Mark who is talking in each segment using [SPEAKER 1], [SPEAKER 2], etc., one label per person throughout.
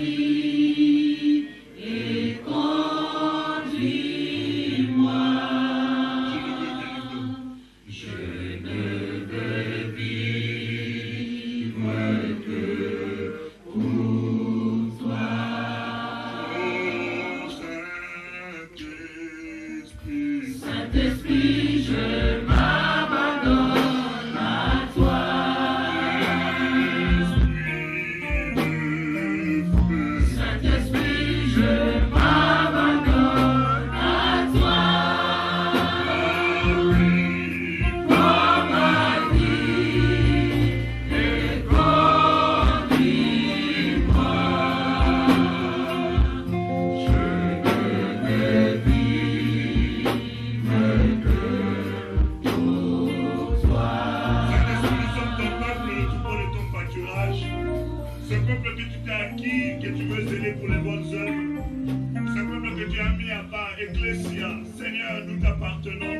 [SPEAKER 1] vie et conduis-moi. Je ne veux vivre que pour toi. Saint-Esprit, je m'abandonne à toi. Saint-Esprit, je m'abandonne à toi. Dans ma vie et conduis-moi. Je ne veux vivre que pour toi.
[SPEAKER 2] Saint-Esprit, nous sommes ton peuple, tout pour de ton pâturage. Ce peuple que tu t'es acquis, que tu veux zéler pour les bonnes œuvres. Ce peuple que tu as mis à part, Ecclésia. Seigneur, nous t'appartenons.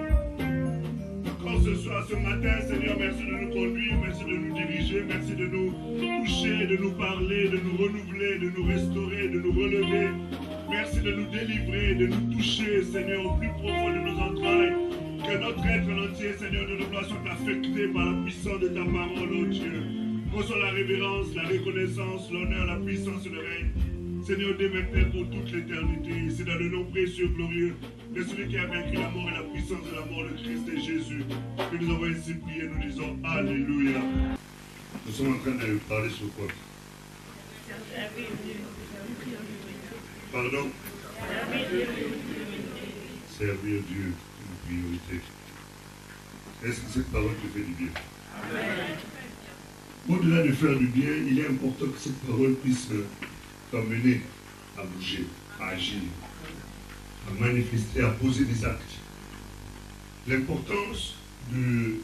[SPEAKER 2] Encore ce soir, ce matin, Seigneur, merci de nous conduire, merci de nous diriger, merci de nous toucher, de nous parler, de nous renouveler, de nous restaurer, de nous relever. Merci de nous délivrer, de nous toucher, Seigneur, au plus profond de nos entrailles. Que notre être entier, Seigneur, de nos gloires soit affecté par la puissance de ta parole, oh Dieu. Reçois la révérence, la reconnaissance, l'honneur, la puissance et le règne. Seigneur, dès maintenant pour toute l'éternité. C'est dans le nom précieux, glorieux de celui qui a vaincu la mort et la puissance de la mort, le Christ et Jésus, que nous avons ainsi prié, nous disons Alléluia. Nous sommes en train de parler sur quoi? Pardon? Servir Dieu, une priorité. Est-ce que cette parole te fait du bien? Au-delà de faire du bien, il est important que cette parole puisse t'emmener à bouger, à agir, à manifester, à poser des actes. L'importance du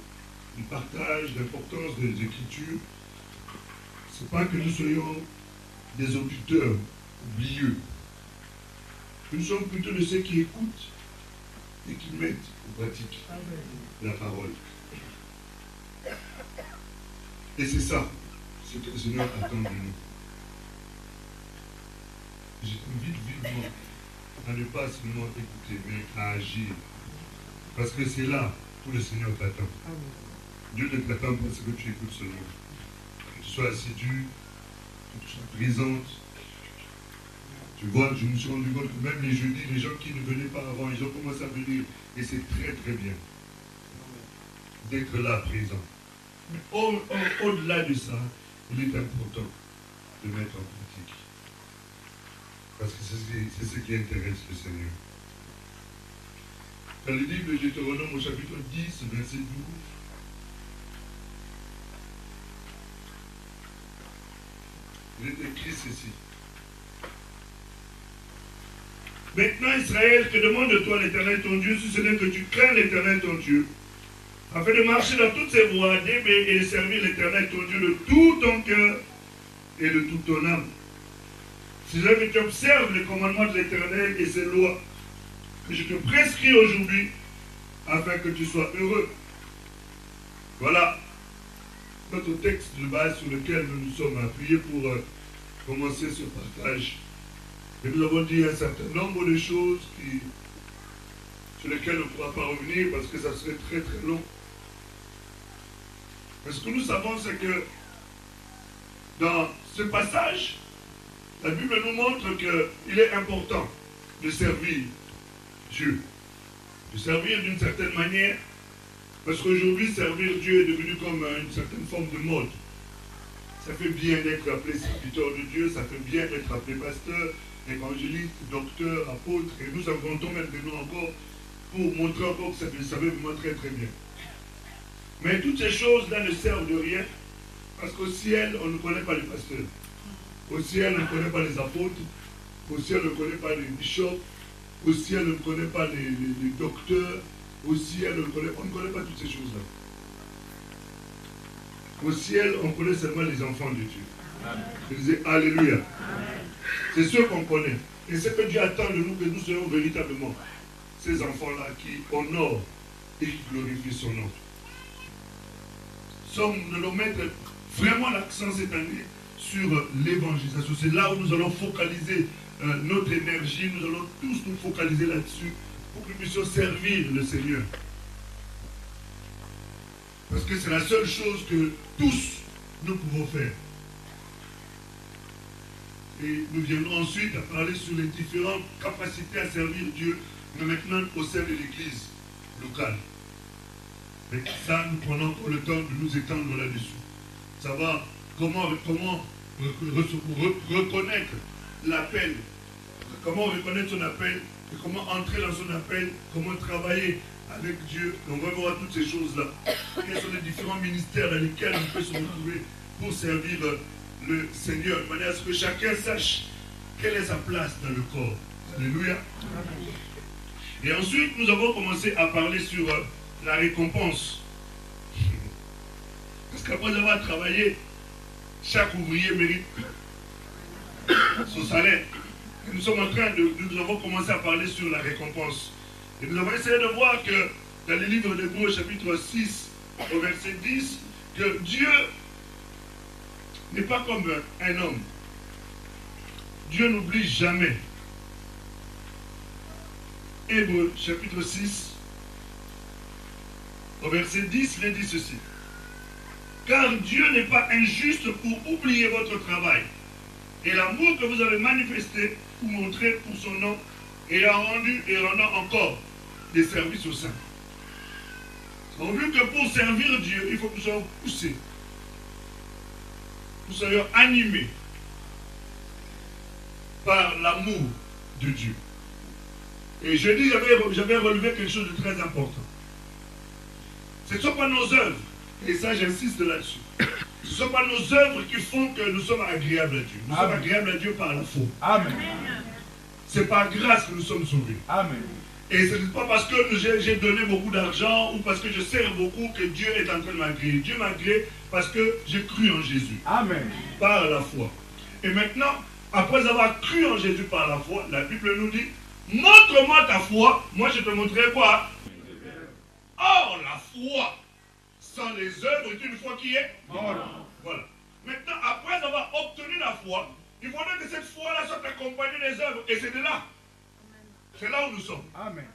[SPEAKER 2] partage, l'importance des Écritures, ce n'est pas que nous soyons des auditeurs oublieux. Nous sommes plutôt de ceux qui écoutent et qui mettent en pratique la parole. Et c'est ça, ce que le Seigneur attend de nous. Je t'invite vivement à ne pas seulement écouter, mais à agir. Parce que c'est là où le Seigneur t'attend. Dieu ne t'attend pas parce que tu écoutes seulement. Que tu sois assidu, que tu sois présente. Tu vois, je me suis rendu compte que même les jeudis, les gens qui ne venaient pas avant, ils ont commencé à venir. Et c'est très très bien d'être là présent. Mais au-delà de ça, il est important de mettre en pratique. Parce que c'est ce qui intéresse le Seigneur. Dans le livre de Deutéronome au chapitre 10, verset 12, il est écrit ceci. Maintenant, Israël, que demande-toi l'Éternel ton Dieu, si ce n'est que tu crains l'Éternel ton Dieu, afin de marcher dans toutes ses voies, d'aimer et de servir l'Éternel ton Dieu de tout ton cœur et de toute ton âme. Si jamais tu observes les commandements de l'Éternel et ses lois, que je te prescris aujourd'hui, afin que tu sois heureux. Voilà notre texte de base sur lequel nous nous sommes appuyés pour commencer ce partage. Et nous avons dit un certain nombre de choses sur lesquelles on ne pourra pas revenir parce que ça serait très très long. Mais ce que nous savons, c'est que dans ce passage, la Bible nous montre qu'il est important de servir Dieu. De servir d'une certaine manière, parce qu'aujourd'hui, servir Dieu est devenu comme une certaine forme de mode. Ça fait bien d'être appelé serviteur de Dieu, ça fait bien d'être appelé pasteur, évangéliste, docteur, apôtre, et nous inventons même de nous encore pour montrer encore que ça veut vraiment très très bien. Mais toutes ces choses-là ne servent de rien, parce qu'au ciel, on ne connaît pas les pasteurs. Au ciel, on ne connaît pas les apôtres. Au ciel, on ne connaît pas les bishops. Au ciel, on ne connaît pas les docteurs. Au ciel, on ne connaît pas toutes ces choses-là. Au ciel, on connaît seulement les enfants de Dieu. Je disais Alléluia. C'est ceux qu'on connaît. Et c'est que Dieu attend de nous que nous soyons véritablement ces enfants-là qui honorent et qui glorifient son nom. Nous allons mettre vraiment l'accent cette année sur l'évangélisation. C'est là où nous allons focaliser notre énergie, nous allons tous nous focaliser là-dessus pour que nous puissions servir le Seigneur. Parce que c'est la seule chose que tous nous pouvons faire. Et nous viendrons ensuite à parler sur les différentes capacités à servir Dieu, mais maintenant au sein de l'église locale. Mais ça, nous prenons encore le temps de nous étendre là-dessus. Savoir comment reconnaître l'appel, comment reconnaître son appel, et comment entrer dans son appel, comment travailler avec Dieu. On va voir toutes ces choses-là. Quels sont les différents ministères dans lesquels on peut se retrouver pour servir le Seigneur, de manière à ce que chacun sache quelle est sa place dans le corps. Alléluia. Et ensuite, nous avons commencé à parler sur la récompense. Parce qu'après avoir travaillé, chaque ouvrier mérite son salaire. Et nous sommes en train nous avons commencé à parler sur la récompense. Et nous avons essayé de voir que dans le livre d'Hébreux, chapitre 6, au verset 10, que Dieu n'est pas comme un homme. Dieu n'oublie jamais. Hébreux, chapitre 6, au verset 10, il dit ceci. Car Dieu n'est pas injuste pour oublier votre travail et l'amour que vous avez manifesté pour montrer pour son nom et a rendu et rendant encore des services au sein. On a vu que pour servir Dieu, il faut que nous soyons poussés, que nous soyons animés par l'amour de Dieu. Et je dis, j'avais relevé quelque chose de très important. Ce ne sont pas nos œuvres, et ça j'insiste là-dessus. Ce ne sont pas nos œuvres qui font que nous sommes agréables à Dieu. Nous sommes agréables à Dieu par la foi.
[SPEAKER 3] Amen.
[SPEAKER 2] C'est par grâce que nous sommes sauvés.
[SPEAKER 3] Amen.
[SPEAKER 2] Et ce n'est pas parce que j'ai donné beaucoup d'argent ou parce que je sers beaucoup que Dieu est en train de m'agréer. Dieu m'agrée parce que j'ai cru en Jésus.
[SPEAKER 3] Amen.
[SPEAKER 2] Par la foi. Et maintenant, après avoir cru en Jésus par la foi, la Bible nous dit, montre-moi ta foi, moi je te montrerai quoi? Or, la foi sans les œuvres est une foi qui est morte. Voilà. Maintenant, après avoir obtenu la foi, il faudrait que cette foi-là soit accompagnée des œuvres. Et c'est de là. C'est là où nous sommes.
[SPEAKER 3] Amen.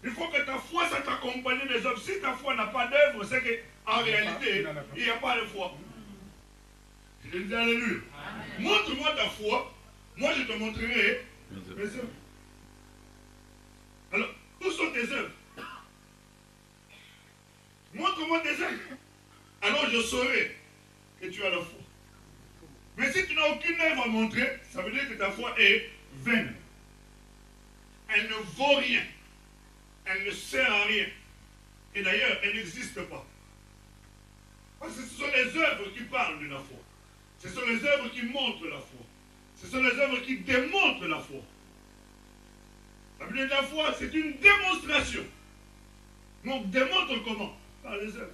[SPEAKER 2] Il faut que ta foi soit accompagnée des œuvres. Si ta foi n'a pas d'œuvre, c'est qu'en réalité, il n'y a pas de foi. Je dis alléluia. Montre-moi ta foi, moi je te montrerai mes œuvres. Alors, où sont tes œuvres? Montre-moi tes œuvres. Alors je saurai que tu as la foi. Mais si tu n'as aucune œuvre à montrer, ça veut dire que ta foi est vaine. Elle ne vaut rien. Elle ne sert à rien. Et d'ailleurs, elle n'existe pas. Parce que ce sont les œuvres qui parlent de la foi. Ce sont les œuvres qui montrent la foi. Ce sont les œuvres qui démontrent la foi. La Bible de la foi, c'est une démonstration. Donc, démontre comment? Par les œuvres.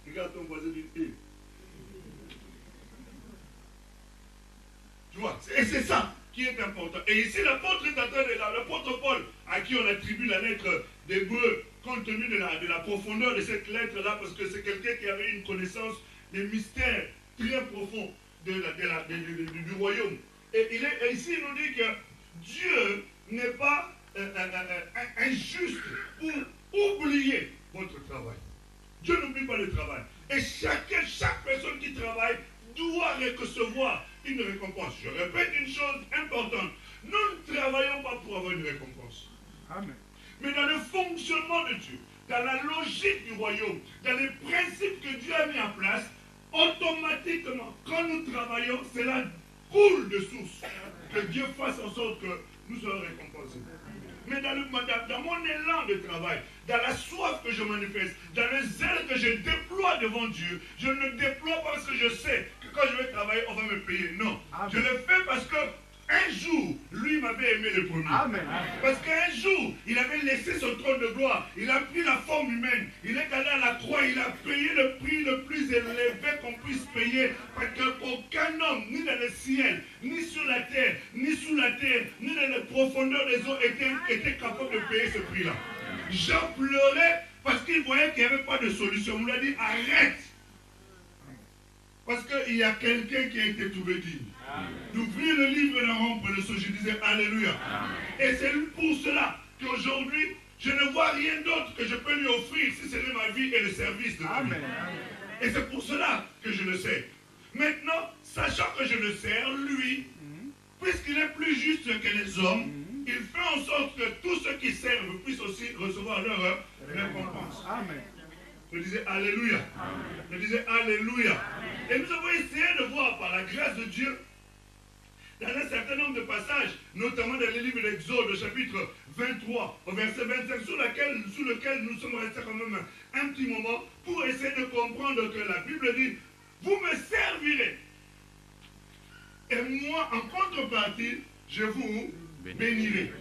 [SPEAKER 2] Regarde ton voisin du pied. Tu vois, et c'est ça qui est important. Et ici, l'apôtre est en train de l'apôtre Paul, à qui on attribue la lettre d'Hébreux, compte tenu de la profondeur de cette lettre-là, parce que c'est quelqu'un qui avait une connaissance des mystères très profonds du royaume. Et ici, il nous dit que Dieu n'est pas injuste pour oublier votre travail. Dieu n'oublie pas le travail. Et chaque personne qui travaille doit recevoir une récompense. Je répète une chose importante. Nous ne travaillons pas pour avoir une récompense.
[SPEAKER 3] Amen.
[SPEAKER 2] Mais dans le fonctionnement de Dieu, dans la logique du royaume, dans les principes que Dieu a mis en place, automatiquement, quand nous travaillons, cela coule de source. Que Dieu fasse en sorte que nous soyons récompensés. Mais dans mon élan de travail, dans la soif que je manifeste, dans le zèle que je déploie devant Dieu, je ne le déploie pas parce que je sais que quand je vais travailler, on va me payer. Non. Amen. Je le fais parce que un jour, lui m'avait aimé le premier.
[SPEAKER 3] Amen.
[SPEAKER 2] Parce qu'un jour, il avait laissé son trône de gloire. Il a pris la forme humaine. Il est allé à la croix. Il a payé le prix le plus élevé qu'on puisse payer. Parce qu'aucun homme, ni dans le ciel, ni sur la terre, ni sous la terre, ni dans les profondeurs des eaux, était capable de payer ce prix-là. Jean pleurait parce qu'il voyait qu'il n'y avait pas de solution. On lui a dit, arrête. Parce qu'il y a quelqu'un qui a été trouvé digne. D'ouvrir le livre et de rompre le sceau. Je disais Alléluia. Et c'est pour cela qu'aujourd'hui, je ne vois rien d'autre que je peux lui offrir si ce n'est ma vie et le service de ma vie. Et c'est pour cela que je le sers. Maintenant, sachant que je le sers, lui, puisqu'il est plus juste que les hommes, il fait en sorte que tous ceux qui servent puissent aussi recevoir leur récompense.
[SPEAKER 3] Amen.
[SPEAKER 2] Je disais Alléluia. Je disais Alléluia. Et nous avons essayé de voir par la grâce de Dieu, dans un certain nombre de passages, notamment dans les livres d'Exode, au chapitre 23, au verset 25, sur lequel nous sommes restés quand même un petit moment, pour essayer de comprendre que la Bible dit, vous me servirez. Et moi, en contrepartie, je vous bénirai.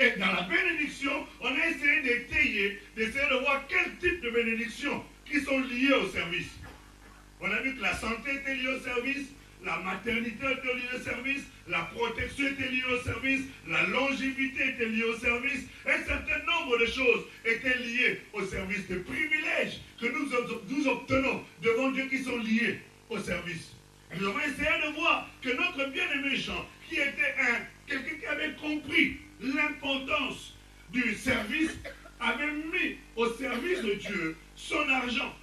[SPEAKER 2] Et dans la bénédiction, on a essayé d'étayer, d'essayer de voir quel type de bénédiction qui sont liées au service. On a vu que la santé était liée au service, la maternité était liée au service, la protection était liée au service, la longévité était liée au service, un certain nombre de choses étaient liées au service, des privilèges que nous obtenons devant Dieu qui sont liés au service. Nous avons essayé de voir que notre bien-aimé Jean, qui était quelqu'un qui avait compris l'importance du service, avait mis au service de Dieu son argent.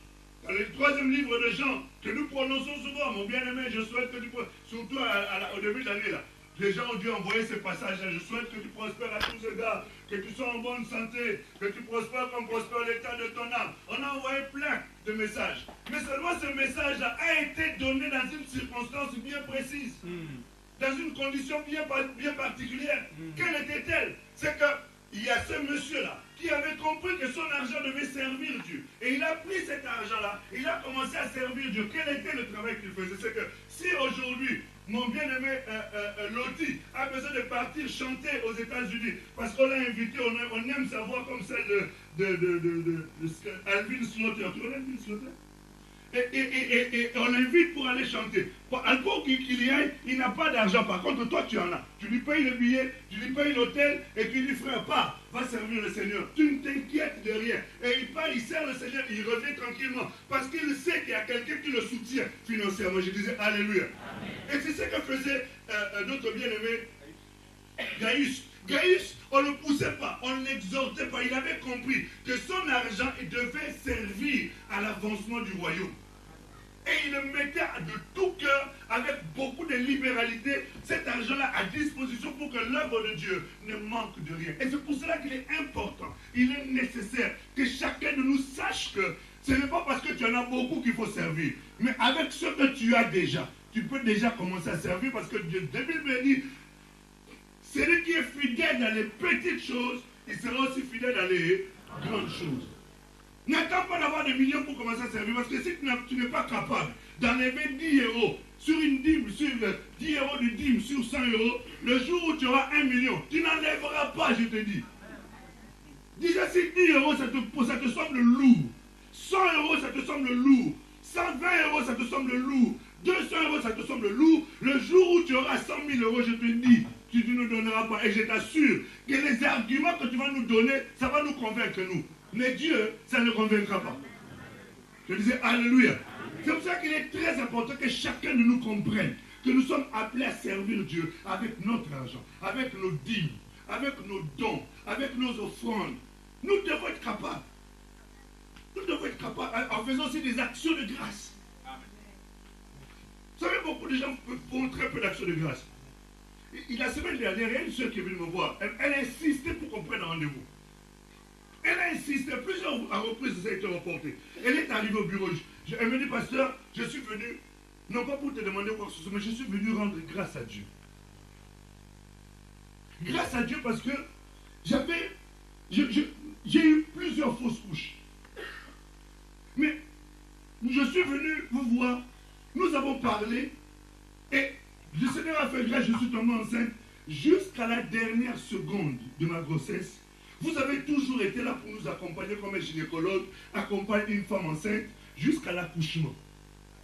[SPEAKER 2] Dans le troisième livre de Jean, que nous prononçons souvent, mon bien-aimé, je souhaite que tu prospères, surtout au début de l'année, là, les gens ont dû envoyer ce passage-là, je souhaite que tu prospères à tous égards, que tu sois en bonne santé, que tu prospères comme prospère l'état de ton âme. On a envoyé plein de messages. Mais seulement ce message-là a été donné dans une circonstance bien précise, dans une condition bien particulière. Quelle était-elle? C'est qu'il y a ce monsieur-là qui avait compris que son argent devait servir Dieu. Et il a pris cet argent-là, il a commencé à servir Dieu. Quel était le travail qu'il faisait? C'est que si aujourd'hui, mon bien-aimé Loti a besoin de partir chanter aux États-Unis, parce qu'on l'a invité, on aime sa voix comme celle de Alvin Slaughter. Tu connais Alvin Slaughter? Et on l'invite pour aller chanter. Pour qu'il y aille, il n'a pas d'argent. Par contre, toi, tu en as. Tu lui payes le billet, tu lui payes l'hôtel, et tu lui dis, frère, pars, va servir le Seigneur. Tu ne t'inquiètes de rien. Et il part, il sert le Seigneur, il revient tranquillement. Parce qu'il sait qu'il y a quelqu'un qui le soutient financièrement. Je disais, Alléluia. Amen. Et c'est ce que faisait notre bien-aimé Gaius. Gaius, on ne le poussait pas, on ne l'exhortait pas. Il avait compris que son argent devait servir à l'avancement du royaume. Et il le mettait de tout cœur, avec beaucoup de libéralité, cet argent-là à disposition pour que l'œuvre de Dieu ne manque de rien. Et c'est pour cela qu'il est important, il est nécessaire que chacun de nous sache que ce n'est pas parce que tu en as beaucoup qu'il faut servir, mais avec ce que tu as déjà, tu peux déjà commencer à servir parce que Dieu, la Bible dit, celui qui est fidèle dans les petites choses, il sera aussi fidèle dans les grandes choses. N'attends pas d'avoir des millions pour commencer à servir, parce que si tu n'es pas capable d'enlever 10 euros sur une dîme, sur 10 euros de dîme sur 100 euros, le jour où tu auras 1 million, tu n'enlèveras pas, je te dis. Déjà, si 10 euros, ça te semble lourd, 100 euros, ça te semble lourd, 120 euros, ça te semble lourd, 200 euros, ça te semble lourd, le jour où tu auras 100 000 euros, je te dis, tu ne nous donneras pas. Et je t'assure que les arguments que tu vas nous donner, ça va nous convaincre, nous. Mais Dieu, ça ne convaincra pas. Je disais Alléluia. C'est pour ça qu'il est très important que chacun de nous comprenne que nous sommes appelés à servir Dieu avec notre argent, avec nos dîmes, avec nos dons, avec nos offrandes. Nous devons être capables. Nous devons être capables en faisant aussi des actions de grâce. Vous savez, beaucoup de gens font très peu d'actions de grâce. La semaine dernière, il y a une soeur qui est venue me voir. Elle a insisté pour qu'on prenne un rendez-vous. Elle a insisté, plusieurs reprises, ça a été reporté. Elle est arrivée au bureau. Elle me dit, pasteur, je suis venu, non pas pour te demander quoi que ce soit, mais je suis venu rendre grâce à Dieu. Grâce à Dieu parce que j'ai eu plusieurs fausses couches. Mais je suis venu vous voir, nous avons parlé, et le Seigneur a fait grâce, je suis tombé enceinte jusqu'à la dernière seconde de ma grossesse. Vous avez toujours été là pour nous accompagner comme un gynécologue accompagne une femme enceinte jusqu'à l'accouchement.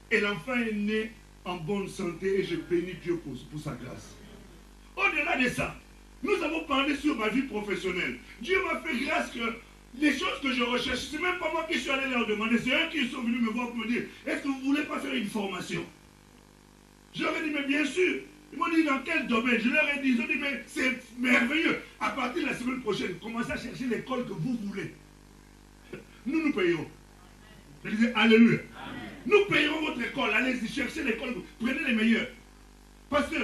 [SPEAKER 2] Et l'enfant est né en bonne santé et je bénis Dieu pour sa grâce. Au-delà de ça, nous avons parlé sur ma vie professionnelle. Dieu m'a fait grâce que les choses que je recherche, ce n'est même pas moi qui suis allé leur demander, c'est eux qui sont venus me voir pour me dire, est-ce que vous ne voulez pas faire une formation? Je leur ai dit, mais bien sûr. Ils m'ont dit, dans quel domaine? Je leur ai dit, ils ont dit, mais c'est merveilleux. À partir de la semaine prochaine, commencez à chercher l'école que vous voulez. Nous payerons. Je disais, alléluia. Nous payerons votre école, allez-y, cherchez l'école, prenez les meilleurs. Parce que,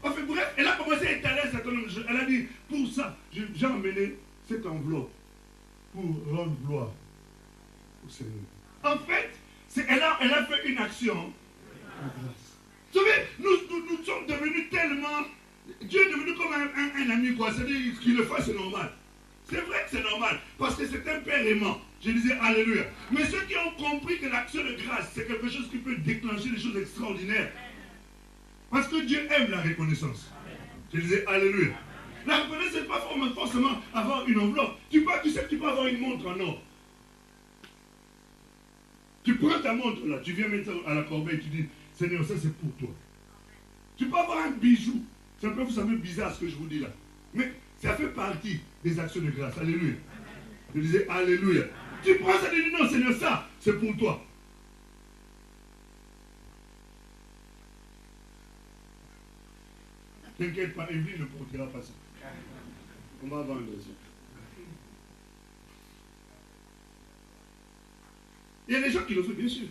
[SPEAKER 2] enfin bref, elle a commencé à étaler un certain nombre de choses. Elle a dit, pour ça, j'ai emmené cette enveloppe pour rendre gloire au Seigneur. En fait, elle a fait une action de grâce. Vous savez, nous sommes devenus tellement... Dieu est devenu comme un ami, quoi. C'est-à-dire qu'il le fasse, c'est normal. C'est vrai que c'est normal, parce que c'est un père aimant. Je disais alléluia. Mais ceux qui ont compris que l'action de grâce, c'est quelque chose qui peut déclencher des choses extraordinaires. Parce que Dieu aime la reconnaissance. Je disais alléluia. La reconnaissance, ce n'est pas forcément avoir une enveloppe. Tu sais que tu peux avoir une montre en or. Tu prends ta montre là, tu viens mettre à la corbeille et tu dis, Seigneur, ça c'est pour toi. Tu peux avoir un bijou. Ça peut vous sembler bizarre ce que je vous dis là. Mais ça fait partie des actions de grâce. Alléluia. Je disais alléluia. Tu prends ça et tu dis non, Seigneur, ça, c'est pour toi. T'inquiète pas, Evelyne ne portera pas ça. On va avoir un deuxième. Il y a des gens qui le font, bien sûr.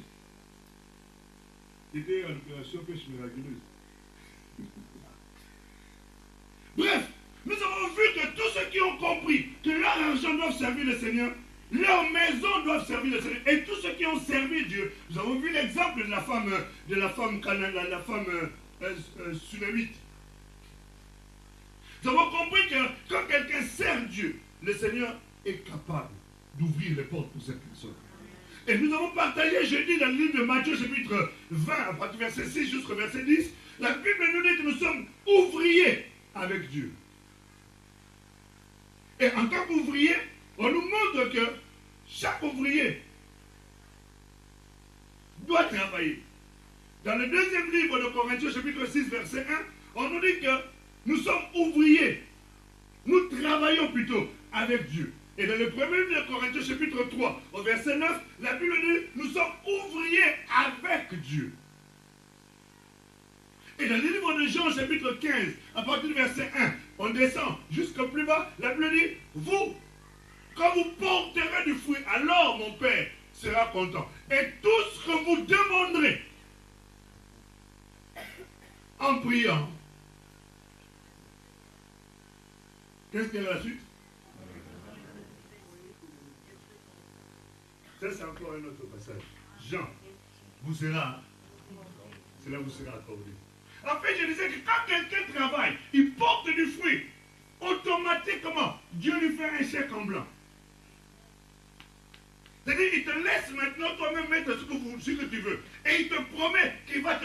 [SPEAKER 2] C'était une opération pêche miraculeuse. Bref, nous avons vu que tous ceux qui ont compris que leur argent doit servir le Seigneur, leur maison doit servir le Seigneur, et tous ceux qui ont servi Dieu, nous avons vu l'exemple de la femme sunamite. Nous avons compris que quand quelqu'un sert Dieu, le Seigneur est capable d'ouvrir les portes pour cette personne. Et nous avons partagé jeudi dans le livre de Matthieu, chapitre 20, à partir du verset 6 jusqu'au verset 10, la Bible nous dit que nous sommes ouvriers avec Dieu. Et en tant qu'ouvrier, on nous montre que chaque ouvrier doit travailler. Dans le deuxième livre de Corinthiens, chapitre 6, verset 1, on nous dit que nous sommes ouvriers. Nous travaillons plutôt avec Dieu. Et dans le premier livre de Corinthiens, chapitre 3, au verset 9, la Bible dit, nous sommes ouvriers avec Dieu. Et dans le livre de Jean, chapitre 15, à partir du verset 1, on descend jusqu'au plus bas, la Bible dit, vous, quand vous porterez du fruit, alors mon Père sera content. Et tout ce que vous demanderez en priant, qu'est-ce qu'il y a la suite? Ça, c'est encore un autre passage. Jean, vous sera, cela vous sera accordé. En fait, je disais que quand quelqu'un travaille, il porte du fruit, automatiquement, Dieu lui fait un chèque en blanc. C'est-à-dire, il te laisse maintenant toi-même mettre ce que tu veux. Et il te promet qu'il va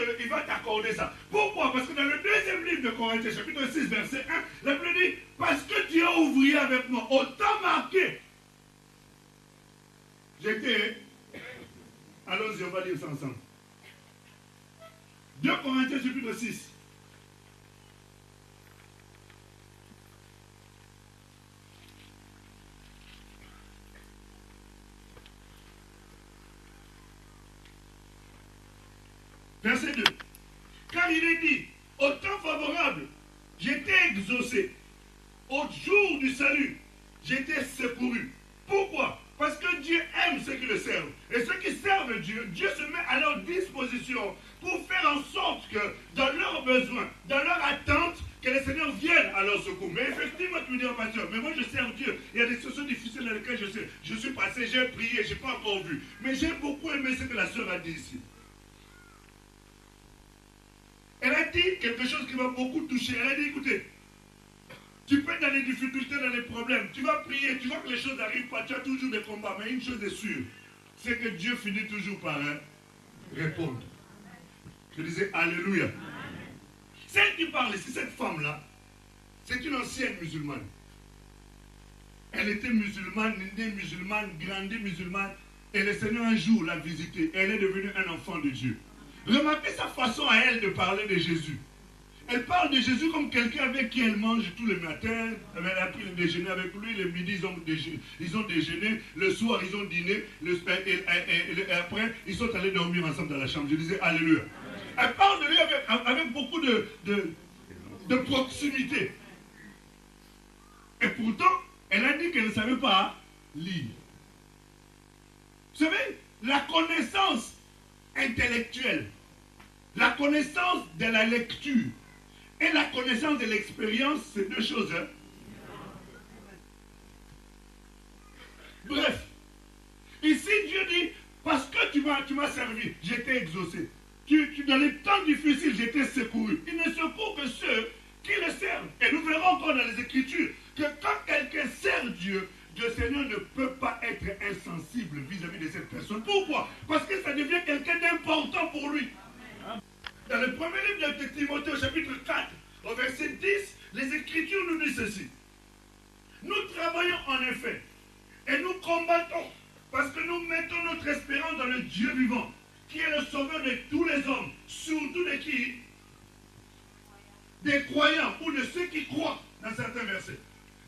[SPEAKER 2] t'accorder ça. Pourquoi? Parce que dans le deuxième livre de Corinthiens, chapitre 6, verset 1, la Bible dit, parce que tu es ouvrier avec moi, autant marqué. J'étais, allons-y, on va lire ça ensemble. 2 Corinthiens, chapitre 6. Verset 2. Car il est dit, au temps favorable, j'étais exaucé. Au jour du salut, j'étais secouru. Pourquoi? Parce que Dieu aime ceux qui le servent. Et ceux qui servent Dieu, Dieu se met à leur disposition pour faire en sorte que dans leurs besoins, dans leur attente, que le Seigneur vienne à leur secours. Mais effectivement, tu me dis, oh, pasteur, mais moi je sers Dieu. Il y a des situations difficiles dans lesquelles je suis passé, j'ai prié, je n'ai pas encore vu. Mais j'ai beaucoup aimé ce que la sœur a dit ici. Elle a dit quelque chose qui m'a beaucoup touché. Elle a dit, écoutez, tu peux être dans les difficultés, dans les problèmes, tu vas prier, tu vois que les choses n'arrivent pas, tu as toujours des combats, mais une chose est sûre, c'est que Dieu finit toujours par répondre. Je disais, alléluia. Celle qui parle ici, cette femme-là, c'est une ancienne musulmane. Elle était musulmane, née musulmane, grandie musulmane, et le Seigneur un jour l'a visitée, elle est devenue un enfant de Dieu. Remarquez sa façon à elle de parler de Jésus. Elle parle de Jésus comme quelqu'un avec qui elle mange tous les matins. Elle a pris le déjeuner avec lui, le midi ils ont déjeuné, le soir ils ont dîné, et après ils sont allés dormir ensemble dans la chambre. Je disais Alléluia. Elle parle de lui avec beaucoup de proximité. Et pourtant, elle a dit qu'elle ne savait pas lire. Vous savez, la connaissance intellectuelle, la connaissance de la lecture et la connaissance de l'expérience, c'est deux choses. Hein? Bref, ici Dieu dit, parce que tu m'as servi, j'étais exaucé. Dans les temps difficiles, j'étais secouru. Il ne secourt que ceux qui le servent. Et nous verrons encore dans les Écritures que quand quelqu'un sert Dieu, le Seigneur ne peut pas être insensible vis-à-vis de cette personne. Pourquoi? Parce que ça devient quelqu'un d'important pour lui. Dans le premier livre de Timothée, au chapitre 4, au verset 10, les Écritures nous disent ceci. Nous travaillons en effet et nous combattons parce que nous mettons notre espérance dans le Dieu vivant, qui est le sauveur de tous les hommes, surtout de qui? Des croyants ou de ceux qui croient dans certains versets.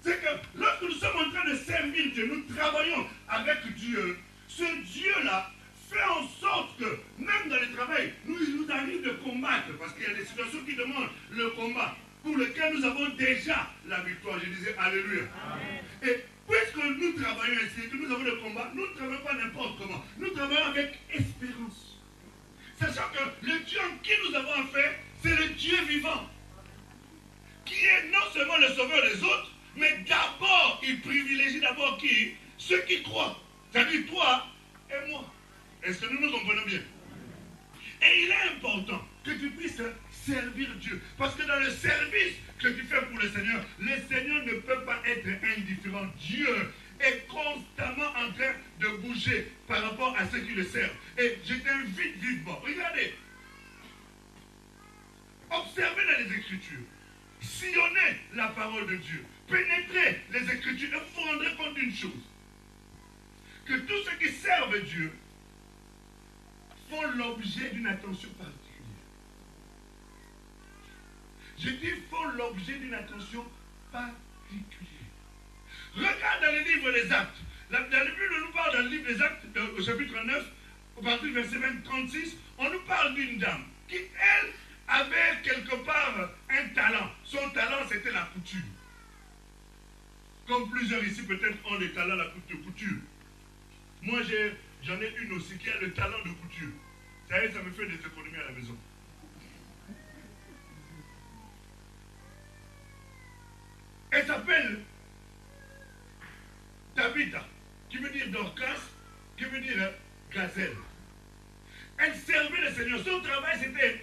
[SPEAKER 2] C'est que lorsque nous sommes en train de servir Dieu, nous travaillons avec Dieu. Ce Dieu-là fait en sorte que, même dans le travail, il nous arrive de combattre, parce qu'il y a des situations qui demandent le combat, pour lesquelles nous avons déjà la victoire. Je disais Alléluia. Amen. Et puisque nous travaillons ainsi, que nous avons le combat, nous ne travaillons pas n'importe comment. Nous travaillons avec espérance. Sachant que le Dieu en qui nous avons affaire, c'est le Dieu vivant, qui est non seulement le sauveur des autres, mais d'abord, il privilégie d'abord qui? Ceux qui croient. C'est-à-dire toi et moi. Est-ce que nous nous comprenons bien? Et il est important que tu puisses servir Dieu. Parce que dans le service que tu fais pour le Seigneur ne peut pas être indifférent. Dieu est constamment en train de bouger par rapport à ceux qui le servent. Et je t'invite vivement. Regardez. Observez dans les Écritures. Sillonnez la parole de Dieu. Pénétrez les Écritures et vous vous rendrez compte d'une chose. Que tous ceux qui servent Dieu font l'objet d'une attention particulière. Je dis font l'objet d'une attention particulière. Regarde dans le livre des Actes. Dans le Bible, on nous parle dans le livre des Actes, au chapitre 9, au partir du verset 36, on nous parle d'une dame qui, elle, avait quelque part un talent. Son talent, c'était la couture. Comme plusieurs ici, peut-être, ont le talent de couture. Moi, j'en ai une aussi qui a le talent de couture. Ça me fait des économies à la maison. Elle s'appelle Tabitha, qui veut dire Dorcas, qui veut dire gazelle. Elle servait le Seigneur. Son travail, c'était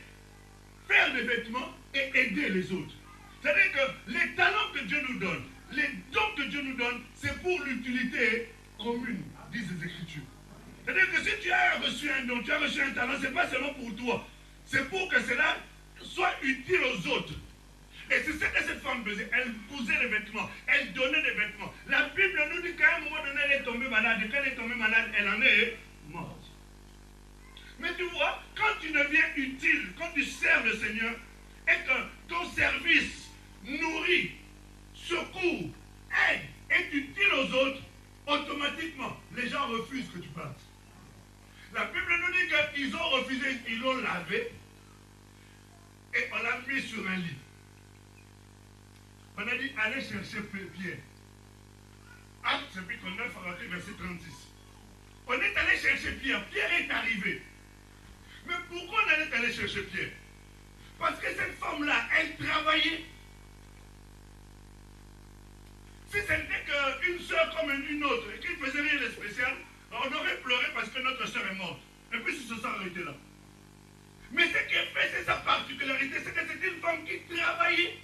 [SPEAKER 2] faire des vêtements et aider les autres. C'est-à-dire que les talents que Dieu nous donne, les dons que Dieu nous donne, c'est pour l'utilité commune, disent les Écritures. C'est-à-dire que si tu as reçu un don, tu as reçu un talent, ce n'est pas seulement pour toi. C'est pour que cela soit utile aux autres. Et c'est ce que cette femme faisait. Elle cousait les vêtements. Elle donnait des vêtements. La Bible nous dit qu'à un moment donné, elle est tombée malade. Et quand elle est tombée malade, elle en est morte. Mais tu vois, quand tu deviens utile, quand tu sers le Seigneur, et que ton service nourrit, secourt, aide, est utile aux autres, automatiquement, les gens refusent que tu partes. La Bible nous dit qu'ils ont refusé, ils l'ont lavé, et on l'a mis sur un lit. On a dit, allez chercher Pierre. Acte chapitre 9, verset 36. On est allé chercher Pierre. Pierre est arrivé. Mais pourquoi on allait aller chercher Pierre? Parce que cette femme-là, elle travaillait. Si ce n'était qu'une soeur comme une autre, et qu'il ne faisait rien de spécial, on aurait pleuré parce que notre soeur est morte. Et puis si ce soir arrêté là. Mais ce qui fait, c'est sa particularité, c'est que c'est une femme qui travaillait.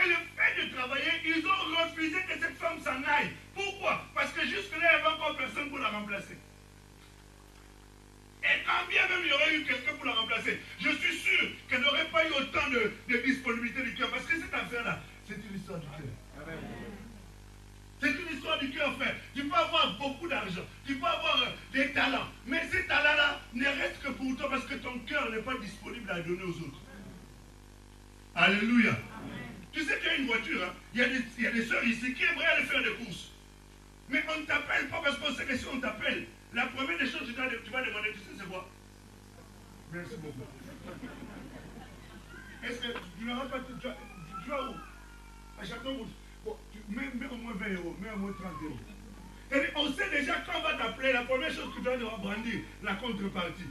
[SPEAKER 2] Et le fait de travailler, ils ont refusé que cette femme s'en aille. Pourquoi? Parce que jusque-là, il n'y avait encore personne pour la remplacer. Et quand bien même il y aurait eu quelqu'un pour la remplacer, je suis sûr qu'elle n'aurait pas eu autant de disponibilité du cœur. Parce que cette affaire-là, c'est une histoire du cœur. C'est une histoire du cœur, frère. Tu peux avoir beaucoup d'argent, tu peux avoir des talents, mais ces talents-là ne restent que pour toi parce que ton cœur n'est pas disponible à donner aux autres. Alléluia.
[SPEAKER 3] une voiture. Hein. Il y a des sœurs ici qui aimeraient aller faire des courses. Mais on ne t'appelle pas parce qu'on sait que si on t'appelle, la première des choses que tu vas demander, tu sais c'est quoi? Merci beaucoup. Est-ce que tu n'auras pas... Tu vas où? À Château Rouge. Bon, mets au moins 20 euros, mets au moins 30 euros. Et on sait déjà quand on va t'appeler, la première chose que tu vas devoir brandir, la contrepartie.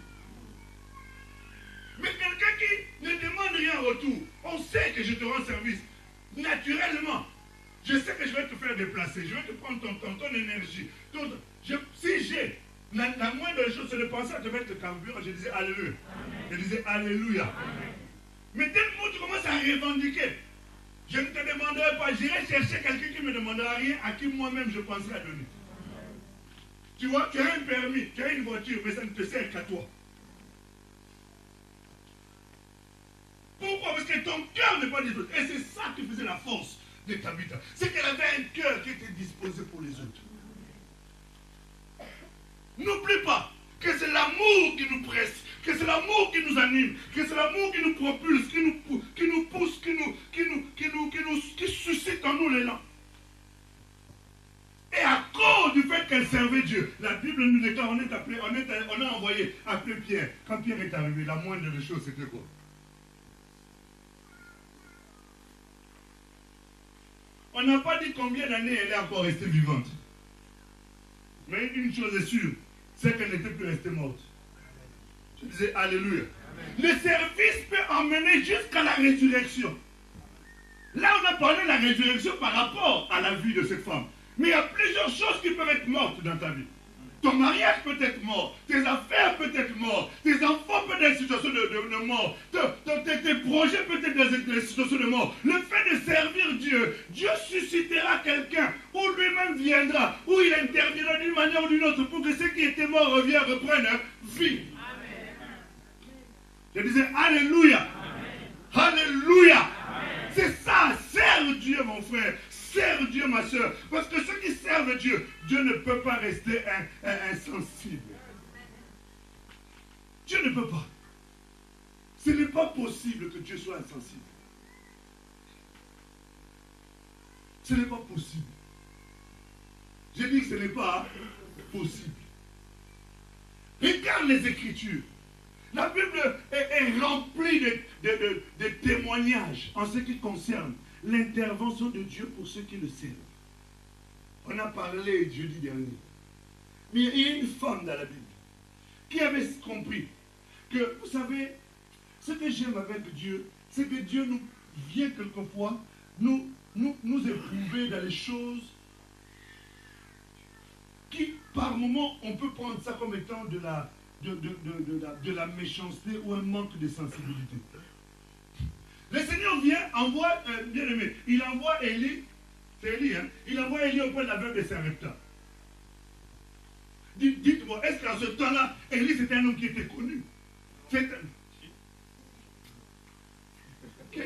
[SPEAKER 3] Mais quelqu'un qui ne demande rien en retour, on sait que je te rends service. Naturellement, je sais que je vais te faire déplacer, je vais te prendre ton énergie. Si j'ai la moindre chose, c'est de penser à te mettre le carburant, je disais Alléluia. Je disais Alléluia. Mais dès que tu commences à revendiquer, je ne te demanderai pas, j'irai chercher quelqu'un qui ne me demandera rien, à qui moi-même je penserai à donner. Tu vois, tu as un permis, tu as une voiture, mais ça ne te sert qu'à toi. Pourquoi? Parce que ton cœur n'est pas disposé. Et c'est ça qui faisait la force de Tabitha. C'est qu'elle avait un cœur qui était disposé pour les autres. N'oublie pas que c'est l'amour qui nous presse, que c'est l'amour qui nous anime, que c'est l'amour qui nous propulse, qui nous pousse, qui suscite en nous l'élan. Et à cause du fait qu'elle servait Dieu, la Bible nous déclare, on a envoyé appeler Pierre. Quand Pierre est arrivé, la moindre des choses, c'était quoi? On n'a pas dit combien d'années elle est encore restée vivante. Mais une chose est sûre, c'est qu'elle n'était plus restée morte. Je disais Alléluia. Le service peut emmener jusqu'à la résurrection. Là, on a parlé de la résurrection par rapport à la vie de cette femme. Mais il y a plusieurs choses qui peuvent être mortes dans ta vie. Ton mariage peut être mort, tes affaires peuvent être mortes, tes enfants peuvent être en situation de mort, tes projets peuvent être dans des situations de mort. Le fait de servir Dieu, Dieu suscitera quelqu'un, ou lui-même viendra, ou il interviendra d'une manière ou d'une autre pour que ceux qui étaient morts reprennent vie. Amen. Je disais Alléluia. Amen. Alléluia. C'est ça, serve Dieu mon frère. Serve Dieu, ma soeur. Parce que ceux qui servent Dieu, Dieu ne peut pas rester insensible. Dieu ne peut pas. Ce n'est pas possible que Dieu soit insensible. Ce n'est pas possible. J'ai dit que ce n'est pas possible. Regarde les Écritures. La Bible est remplie de témoignages en ce qui concerne l'intervention de Dieu pour ceux qui le servent. On a parlé jeudi dernier. Mais il y a une femme dans la Bible qui avait compris que, vous savez, ce que j'aime avec Dieu, c'est que Dieu nous vient quelquefois nous éprouver dans les choses qui, par moments, on peut prendre ça comme étant de la méchanceté ou un manque de sensibilité. Le Seigneur vient, envoie, bien aimé, il envoie Élie, c'est Élie, hein, il envoie Élie auprès de la veuve de Sarepta. Dites-moi, est-ce qu'à ce temps-là, Élie c'était un homme qui était connu? Qui a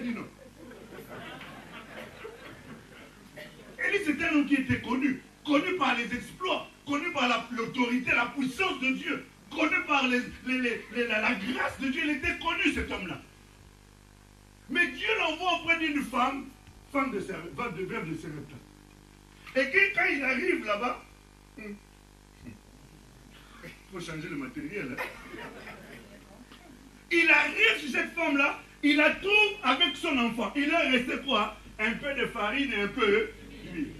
[SPEAKER 3] dit non? Élie c'était un homme qui était connu par les exploits, connu par l'autorité, la puissance de Dieu, connu par la grâce de Dieu, il était connu cet homme-là. Mais Dieu l'envoie auprès d'une femme de veuve de Sarepta. Et quand il arrive là-bas, il faut changer le matériel. Hein. Il arrive sur cette femme-là, il la trouve avec son enfant. Il leur restait quoi? Un peu de farine et un peu d'huile.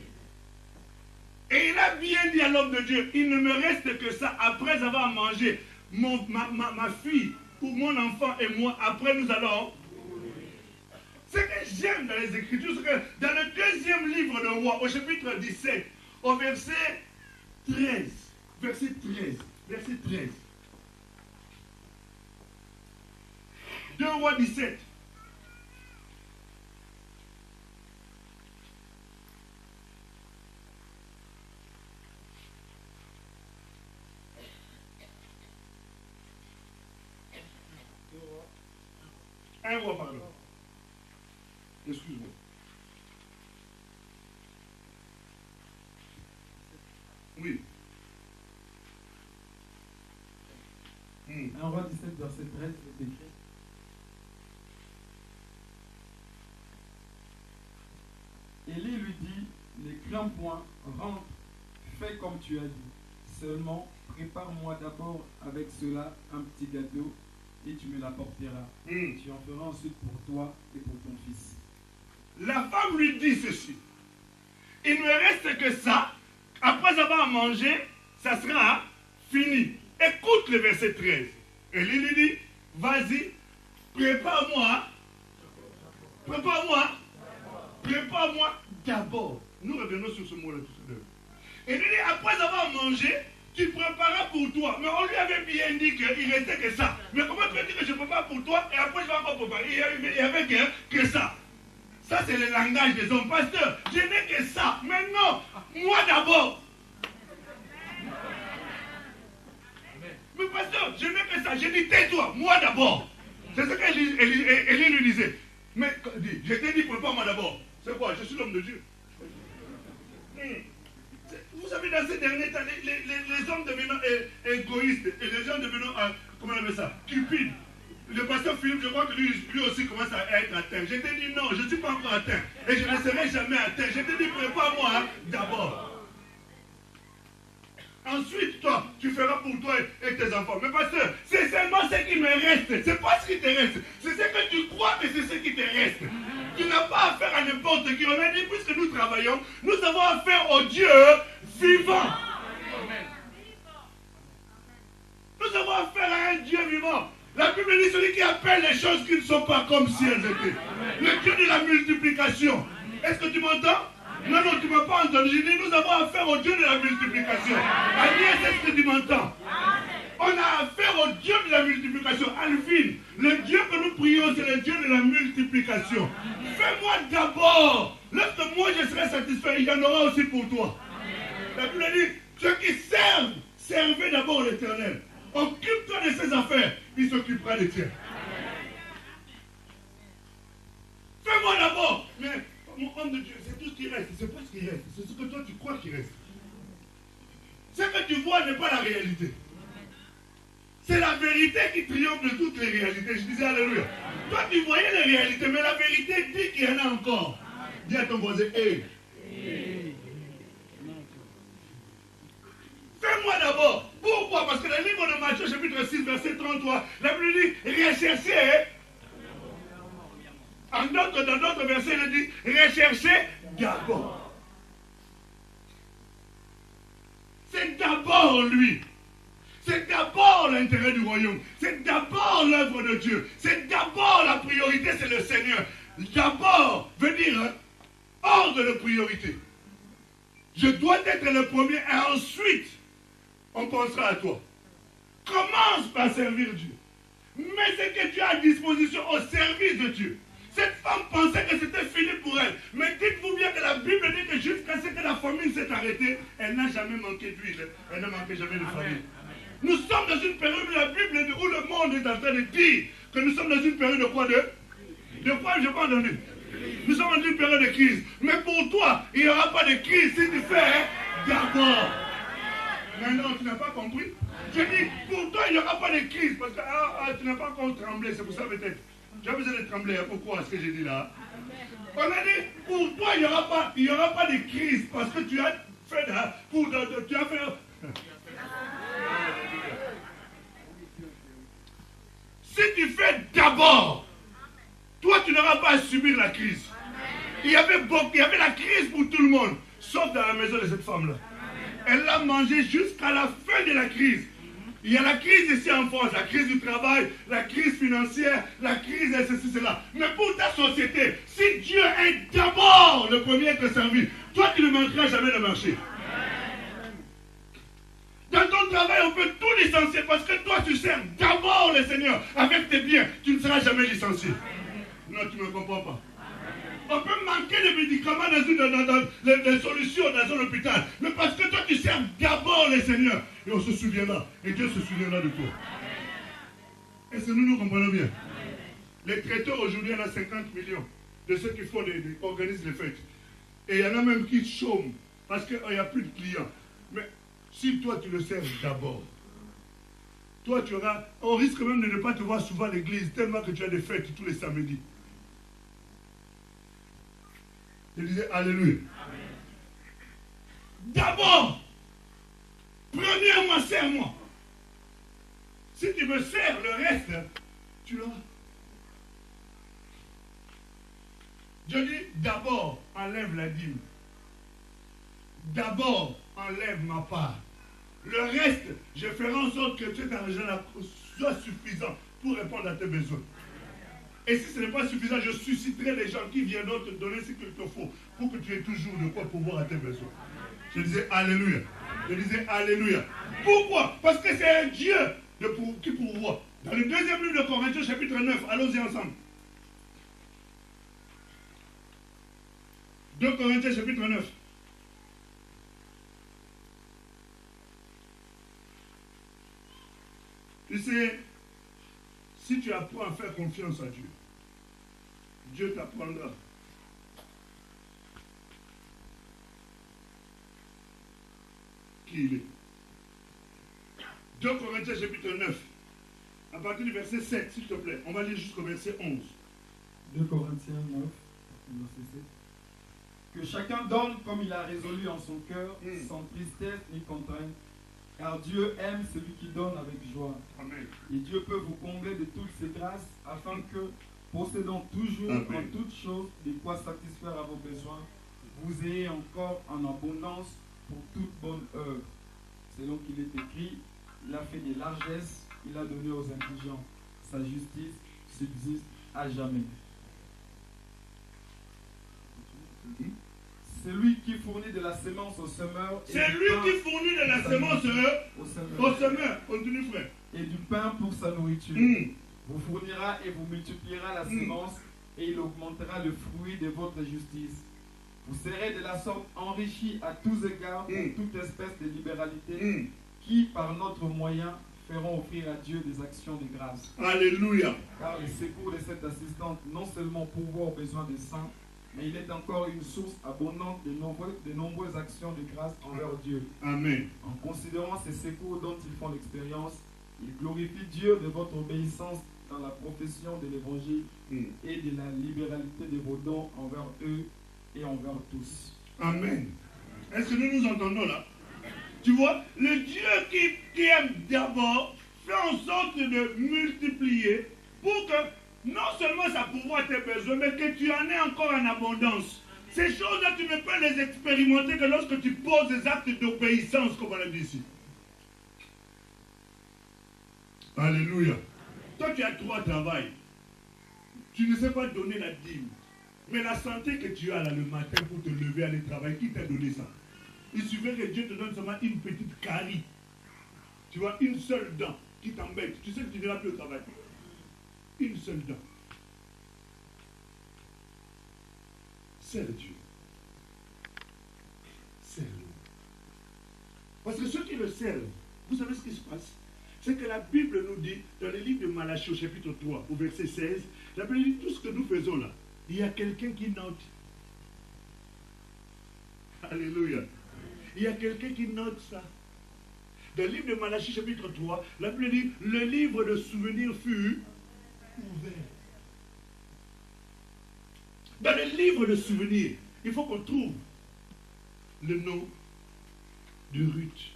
[SPEAKER 3] Et il a bien dit à l'homme de Dieu, il ne me reste que ça. Après avoir mangé ma fille ou mon enfant et moi, après nous allons... Ce que j'aime dans les Écritures, c'est que dans le deuxième livre de Roi, au chapitre 17, au verset 13, verset 13. 2 Rois 17. Un roi, pardon. Excuse-moi. Oui.
[SPEAKER 4] 1 Roi 17, verset 13, c'est écrit. Élie lui dit, ne crains point, rentre, fais comme tu as dit. Seulement, prépare-moi d'abord avec cela un petit gâteau et tu me l'apporteras. Tu en feras ensuite pour toi et pour ton fils.
[SPEAKER 3] La femme lui dit ceci. Il ne reste que ça. Après avoir mangé, ça sera fini. Écoute le verset 13. Élie lui dit, vas-y, prépare-moi d'abord. Nous revenons sur ce mot-là tout à l'heure. Et il dit, après avoir mangé, tu préparas pour toi. Mais on lui avait bien dit qu'il restait que ça. Mais comment tu veux dire que je prépare pour toi et après je vais encore préparer? Il n'y avait que ça. Ça, c'est le langage des hommes. Pasteur, je n'ai que ça. Mais non, moi d'abord. Mais pasteur, je n'ai que ça. Je dis, tais-toi, moi d'abord. C'est ce qu'Élie lui disait. Mais je t'ai dit, prépare-moi d'abord. C'est quoi? Je suis l'homme de Dieu. Vous savez, dans ces derniers temps, les hommes devenant égoïstes et les gens devenant, comment on appelle ça, cupides. Le pasteur Philippe, je crois que lui aussi commence à être atteint. Je t'ai dit non, je ne suis pas encore atteint. Et je ne serai jamais atteint. Je t'ai dit, prépare-moi d'abord. Ensuite, toi, tu feras pour toi et tes enfants. Mais pasteur, c'est seulement ce qui me reste. C'est pas ce qui te reste. C'est ce que tu crois que c'est ce qui te reste. Tu n'as pas affaire à n'importe qui. On a dit, puisque nous travaillons, nous avons affaire au Dieu vivant. Nous avons affaire à un Dieu vivant. La Bible dit celui qui appelle les choses qui ne sont pas comme si elles étaient. Le Dieu de la multiplication. Est-ce que tu m'entends? Non, tu ne m'as pas entendu. Je dis, nous avons affaire au Dieu de la multiplication. Agnès, est-ce que tu m'entends? On a affaire au Dieu de la multiplication. Alvin, le Dieu que nous prions, c'est le Dieu de la multiplication. Fais-moi d'abord. Lorsque moi je serai satisfait, il y en aura aussi pour toi. La Bible dit, ceux qui servent, servez d'abord l'Éternel. Occupe-toi de ses affaires, il s'occupera des tiens. Fais-moi d'abord. Mais mon homme de Dieu, c'est tout ce qui reste. C'est pas ce qui reste. C'est ce que toi tu crois qui reste. Ce que tu vois n'est pas la réalité. C'est la vérité qui triomphe de toutes les réalités. Je disais alléluia. Toi tu voyais les réalités, mais la vérité dit qu'il y en a encore. Dis à ton voisin, hey. Fais-moi d'abord. Pourquoi? Parce que dans le livre de Matthieu, chapitre 6, verset 33, la Bible dit, recherchez. Dans d'autres versets, il dit, recherchez d'abord. C'est d'abord lui. C'est d'abord l'intérêt du royaume. C'est d'abord l'œuvre de Dieu. C'est d'abord la priorité, c'est le Seigneur. D'abord veut dire ordre de priorité. Je dois être le premier et ensuite on pensera à toi. Commence par servir Dieu. Mets ce que tu as à disposition au service de Dieu. Cette femme pensait que c'était fini pour elle. Mais dites-vous bien que la Bible dit que jusqu'à ce que la famine s'est arrêtée, elle n'a jamais manqué d'huile. Elle n'a manqué jamais de famine. Nous sommes dans une période où la Bible dit, où le monde est en train de dire que nous sommes dans une période de quoi? De quoi? Je n'ai pas entendu. Nous sommes dans une période de crise. Mais pour toi, il n'y aura pas de crise si tu fais d'abord. Mais non, tu n'as pas compris. Je dis, pour toi, il n'y aura pas de crise. Parce que tu n'as pas encore tremblé. C'est pour ça peut-être. Tu as besoin de trembler. Pourquoi ce que j'ai dit là? On a dit, pour toi, il n'y aura pas de crise. Parce que tu as fait... tu as fait... Si tu fais d'abord, toi, tu n'auras pas à subir la crise. Il y avait la crise pour tout le monde. Sauf dans la maison de cette femme-là. Elle l'a mangé jusqu'à la fin de la crise. Il y a la crise ici en France, la crise du travail, la crise financière, la crise de ceci, cela. Mais pour ta société, si Dieu est d'abord le premier à te servir, toi tu ne manqueras jamais de marcher. Dans ton travail, on peut tout licencier parce que toi tu sers d'abord le Seigneur. Avec tes biens, tu ne seras jamais licencié. Non, tu ne me comprends pas. On peut manquer de médicaments dans des solutions dans un hôpital. Mais parce que toi, tu sers d'abord le Seigneur. Et on se souviendra. Et Dieu se souviendra de toi. Est-ce que nous comprenons bien? Les traiteurs aujourd'hui, il y en a 50 millions de ceux qui organisent les fêtes. Et il y en a même qui chôment parce qu'il n'y a plus de clients. Mais si toi, tu le sers d'abord, toi, on risque même de ne pas te voir souvent à l'église tellement que tu as des fêtes tous les samedis. Je disais Alléluia. D'abord, premièrement, serre-moi. Si tu me sers, le reste, tu l'auras. Je dis d'abord, enlève la dîme. D'abord, enlève ma part. Le reste, je ferai en sorte que cet argent-là soit suffisant pour répondre à tes besoins. Et si ce n'est pas suffisant, je susciterai les gens qui viendront te donner ce qu'il te faut pour que tu aies toujours de quoi pouvoir à tes besoins. Je disais Alléluia. Je disais Alléluia. Pourquoi? Parce que c'est un Dieu qui pourvoit. Dans le deuxième livre de Corinthiens, chapitre 9, allons-y ensemble. 2 Corinthiens, chapitre 9. Tu sais, si tu apprends à faire confiance à Dieu, Dieu t'apprendra. Qui il est. 2 Corinthiens chapitre 9, à partir du verset 7, s'il te plaît. On va lire jusqu'au verset 11.
[SPEAKER 4] 2 Corinthiens 9, verset 7. Que chacun donne comme il a résolu en son cœur, sans tristesse ni contrainte, car Dieu aime celui qui donne avec joie.
[SPEAKER 3] Amen.
[SPEAKER 4] Et Dieu peut vous combler de toutes ses grâces, afin que, possédant toujours
[SPEAKER 3] Amen.
[SPEAKER 4] en toutes choses de quoi satisfaire à vos besoins, vous ayez encore en abondance pour toute bonne œuvre. Selon qu'il est écrit, il a fait des largesses, il a donné aux indigents. Sa justice subsiste à jamais. C'est lui qui fournit de la sémence au semeur.
[SPEAKER 3] C'est lui qui fournit de la semence au semeur. Continue, frère.
[SPEAKER 4] Et du pain pour sa nourriture. Vous fournira et vous multipliera la sémence, et il augmentera le fruit de votre justice. Vous serez de la sorte enrichis à tous égards pour toute espèce de libéralité, qui par notre moyen feront offrir à Dieu des actions de grâce.
[SPEAKER 3] Alléluia.
[SPEAKER 4] Car le secours de cette assistante non seulement pourvoit aux besoins des saints, mais il est encore une source abondante de nombreuses actions de grâce envers Dieu.
[SPEAKER 3] Amen.
[SPEAKER 4] En considérant ces secours dont ils font l'expérience, ils glorifient Dieu de votre obéissance dans la profession de l'évangile et de la libéralité de vos dons envers eux et envers tous.
[SPEAKER 3] Amen. Est-ce que nous nous entendons là? Tu vois, le Dieu qui aime d'abord fait en sorte de multiplier pour que non seulement ça pourvoit tes besoins, mais que tu en aies encore en abondance. Ces choses-là, tu ne peux les expérimenter que lorsque tu poses des actes d'obéissance, comme on l'a dit ici. Alléluia. Toi, tu as 3 travails. Tu ne sais pas donner la dîme. Mais la santé que tu as là le matin pour te lever, aller travailler, qui t'a donné ça? Il suffit que Dieu te donne seulement une petite carie. Tu vois, une seule dent qui t'embête. Tu sais que tu n'iras plus au travail. Une seule dent. Serre Dieu. Serre-le. Parce que ceux qui le servent, vous savez ce qui se passe? C'est que la Bible nous dit, dans le livre de Malachie au chapitre 3, au verset 16, la Bible dit tout ce que nous faisons là. Il y a quelqu'un qui note. Alléluia. Il y a quelqu'un qui note ça. Dans le livre de Malachie chapitre 3, la Bible dit, le livre de souvenirs fut ouvert. Dans le livre de souvenirs, il faut qu'on trouve le nom de Ruth.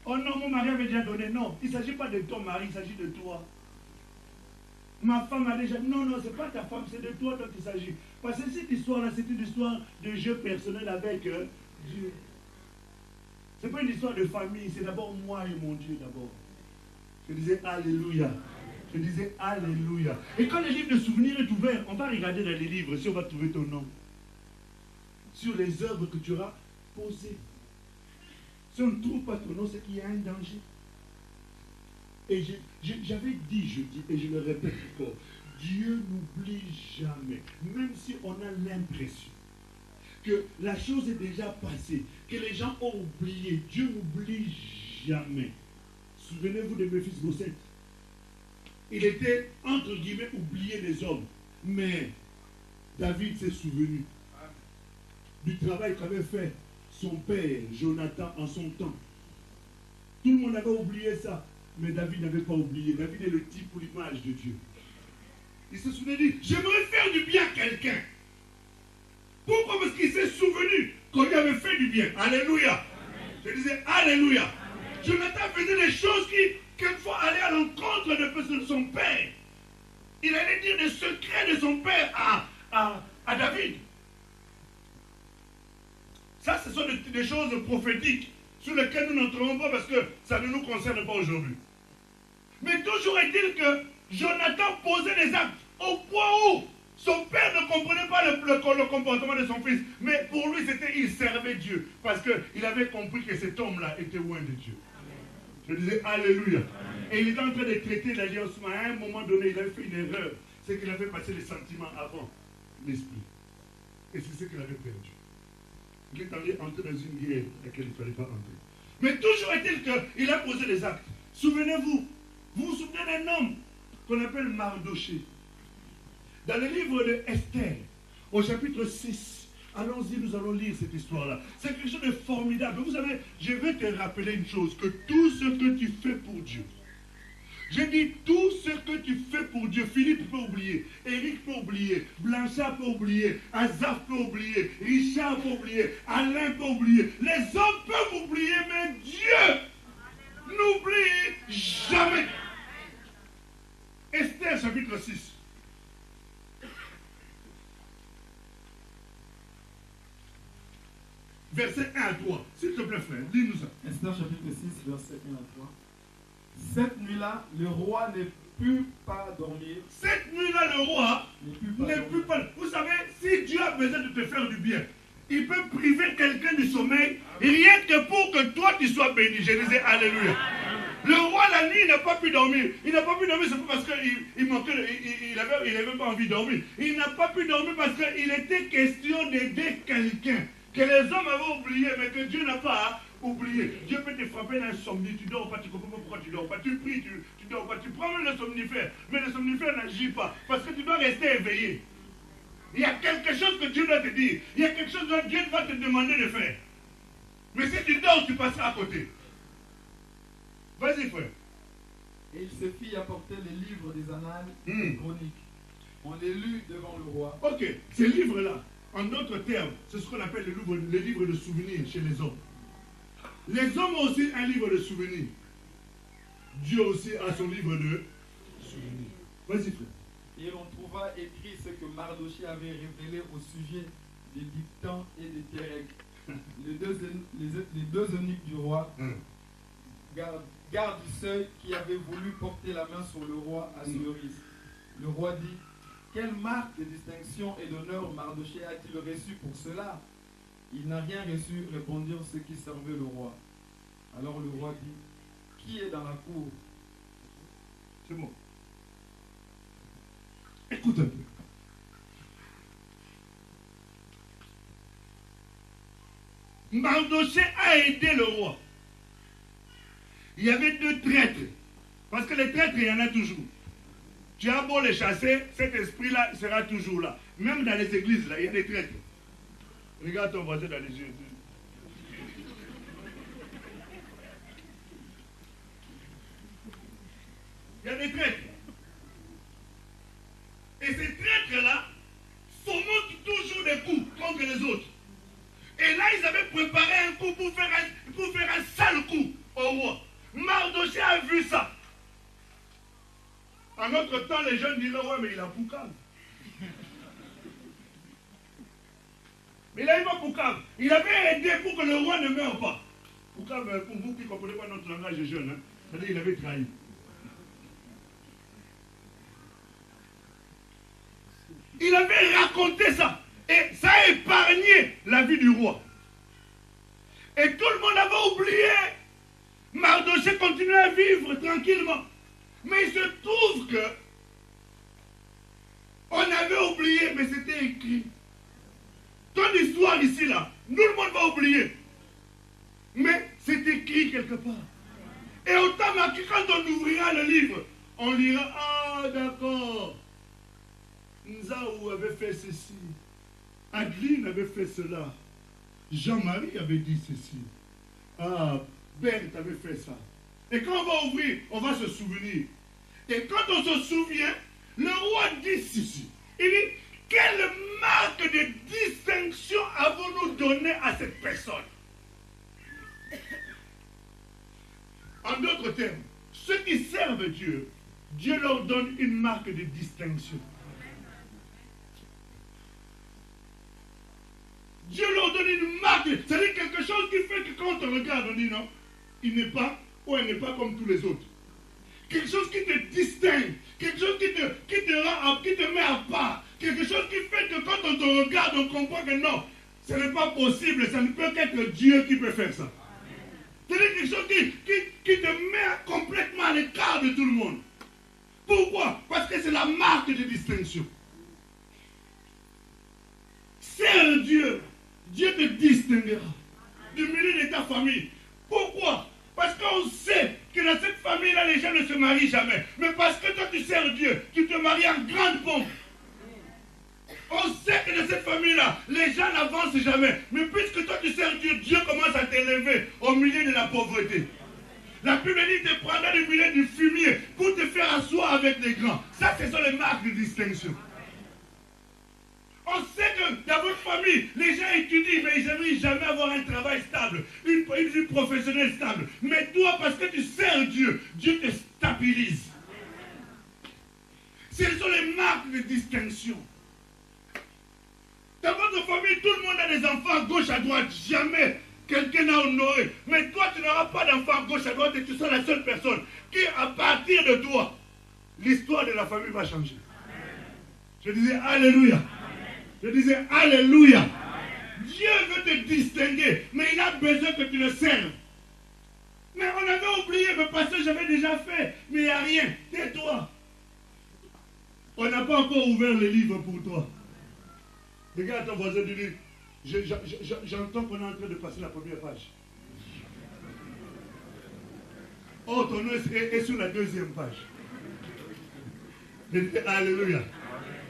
[SPEAKER 3] Oh non, mon mari avait déjà donné. Non, il ne s'agit pas de ton mari, il s'agit de toi. Ma femme a déjà... Non, non, ce n'est pas ta femme, c'est de toi dont il s'agit. Parce que cette histoire-là, c'est une histoire de jeu personnel avec Dieu. Ce n'est pas une histoire de famille, c'est d'abord moi et mon Dieu d'abord. Je disais Alléluia. Je disais Alléluia. Et quand le livre de souvenirs est ouvert, on va regarder dans les livres si on va trouver ton nom. Sur les œuvres que tu auras posées. Si on ne trouve pas ton nom, c'est qu'il y a un danger. Et j'avais dit, je dis, et je le répète encore, Dieu n'oublie jamais, même si on a l'impression que la chose est déjà passée, que les gens ont oublié, Dieu n'oublie jamais. Souvenez-vous de Méphibosheth. Il était, entre guillemets, oublié des hommes. Mais David s'est souvenu du travail qu'avait fait son père, Jonathan, en son temps. Tout le monde avait oublié ça. Mais David n'avait pas oublié. David est le type ou l'image de Dieu. Il se souvenait dit, j'aimerais faire du bien à quelqu'un. fait du bien. Alléluia. Je disais Alléluia. Jonathan faisait des choses qui, quelquefois, allaient à l'encontre de son père. Il allait dire des secrets de son père à David. Ça, ce sont des choses prophétiques sur lesquelles nous n'entrerons pas parce que ça ne nous concerne pas aujourd'hui. Mais toujours est-il que Jonathan posait des actes au point où son père ne comprenait pas le comportement de son fils. Mais pour lui, il servait Dieu. Parce qu'il avait compris que cet homme-là était loin de Dieu. Je disais Alléluia. Et il était en train de traiter l'alliance. Mais à un moment donné, il avait fait une erreur. C'est qu'il avait passé les sentiments avant l'esprit. Et c'est ce qu'il avait perdu. Il est allé entrer dans une guerre dans laquelle il ne fallait pas entrer. Mais toujours est-il qu'il a posé des actes. Souvenez-vous, vous vous souvenez d'un homme qu'on appelle Mardoché. Dans le livre de Esther, au chapitre 6, allons-y, nous allons lire cette histoire-là. C'est quelque chose de formidable. Vous savez, je vais te rappeler une chose, que tout ce que tu fais pour Dieu, j'ai dit tout ce que tu fais pour Dieu, Philippe peut oublier, Éric peut oublier, Blanchard peut oublier, Azaf peut oublier, Richard peut oublier, Alain peut oublier, les hommes peuvent oublier, mais Dieu n'oublie jamais. Esther chapitre 6. Verset 1 à 3. S'il te plaît, frère, lis-nous ça.
[SPEAKER 4] Esther chapitre 6, verset 1 à 3. Cette nuit-là, le roi ne put pas dormir.
[SPEAKER 3] Cette nuit-là, le roi ne put pas. Vous savez, si Dieu a besoin de te faire du bien, il peut priver quelqu'un du sommeil, rien que pour que toi tu sois béni. Je disais Alléluia. Le roi, la nuit, il n'a pas pu dormir. Il n'a pas pu dormir, c'est pas parce qu'il manquait, il n'avait pas envie de dormir. Il n'a pas pu dormir parce qu'il était question d'aider quelqu'un que les hommes avaient oublié, mais que Dieu n'a pas oublié. Dieu peut te frapper d'insomnie, tu dors pas, tu ne comprends pas pourquoi tu dors pas. Tu pries, tu dors pas, tu prends le somnifère, mais le somnifère n'agit pas parce que tu dois rester éveillé. Il y a quelque chose que Dieu doit te dire. Il y a quelque chose que Dieu va te demander de faire. Mais si tu dors, tu passeras à côté. Vas-y, frère.
[SPEAKER 4] Et il se fit apporter les livres des annales des chroniques. On les lut devant le roi.
[SPEAKER 3] Ok, ces livres-là, en d'autres termes, c'est ce qu'on appelle les livres de souvenirs chez les hommes. Les hommes ont aussi un livre de souvenirs. Dieu aussi a son livre de souvenirs. Vas-y, frère.
[SPEAKER 4] Et l'on trouva écrit ce que Mardoché avait révélé au sujet des Bigtans et des Térèques, les deux eunuques du roi, garde du seuil, qui avaient voulu porter la main sur le roi Assuérus. Le roi dit: quelle marque de distinction et d'honneur Mardoché a-t-il reçu pour cela? Il n'a rien reçu, répondirent ceux qui servaient le roi. Alors le roi dit: qui est dans la cour?
[SPEAKER 3] C'est bon. Écoute un peu. Mardoché a aidé le roi. Il y avait deux traîtres. Parce que les traîtres, il y en a toujours. Tu as beau les chasser, cet esprit-là sera toujours là. Même dans les églises, là, il y a des traîtres. Regarde ton voisin dans les yeux. Il y a des traîtres. Et ces traîtres-là fomentent toujours des coups contre les autres. Et là, ils avaient préparé un coup pour faire un sale coup au roi. Mardoché a vu ça. En notre temps, les jeunes disent: ouais, mais il a Poucave. Mais là, il va Poucave. Il avait aidé pour que le roi ne meure pas. Poucave, pour vous qui ne comprenez pas notre langage de jeune, c'est-à-dire qu'il avait trahi. Il avait raconté ça. Et ça a épargné la vie du roi. Et tout le monde avait oublié. Mardoché continuait à vivre tranquillement. Mais il se trouve que on avait oublié, mais c'était écrit. Ton histoire ici, là, tout le monde va oublier. Mais c'est écrit quelque part. Et autant marqué, quand on ouvrira le livre, on lira: ah, d'accord. Nzaou avait fait ceci. Adeline avait fait cela. Jean-Marie avait dit ceci. Ah, Berthe avait fait ça. Et quand on va ouvrir, on va se souvenir. Et quand on se souvient, le roi dit ceci. Il dit: quelle marque de distinction avons-nous donné à cette personne? Dieu, Dieu leur donne une marque de distinction. Dieu leur donne une marque, c'est-à-dire quelque chose qui fait que quand on regarde, on dit non, il n'est pas ou elle n'est pas comme tous les autres. Quelque chose qui te distingue, quelque chose qui te met à part, quelque chose qui fait que quand on te regarde, on comprend que non, ce n'est pas possible, ça ne peut qu'être Dieu qui peut faire ça. C'est-à-dire quelque chose qui te met complètement à l'écart de tout le monde. Pourquoi? Parce que c'est la marque de distinction. Sers Dieu, Dieu te distinguera du milieu de ta famille. Pourquoi? Parce qu'on sait que dans cette famille-là, les gens ne se marient jamais. Mais parce que toi, tu sers Dieu, tu te maries en grande pompe. On sait que dans cette famille-là, les gens n'avancent jamais. Mais puisque toi, tu sers Dieu, Dieu commence à t'élever au milieu de la pauvreté. La Bible dit te prendra du milieu du fumier pour te faire asseoir avec les grands. Ça, ce sont les marques de distinction. On sait que dans votre famille, les gens étudient, mais ils n'aimeraient jamais avoir un travail stable, une vie professionnelle stable. Mais toi, parce que tu sers Dieu, Dieu te stabilise. Ce sont les marques de distinction. Dans votre famille, tout le monde a des enfants à gauche, à droite. Jamais quelqu'un n'a honoré. Mais toi, tu n'auras pas d'enfants à gauche, à droite et tu seras la seule personne qui, à partir de toi, l'histoire de la famille va changer. Je disais Alléluia. Je disais Alléluia. Dieu veut te distinguer, mais il a besoin que tu le serves. Mais on avait oublié, mais parce que j'avais déjà fait, mais il n'y a rien. Tais-toi. On n'a pas encore ouvert le livre pour toi. Regarde ton voisin, dis, j'entends qu'on est en train de passer la première page. Oh, ton nom est sur la deuxième page. Je disais Alléluia.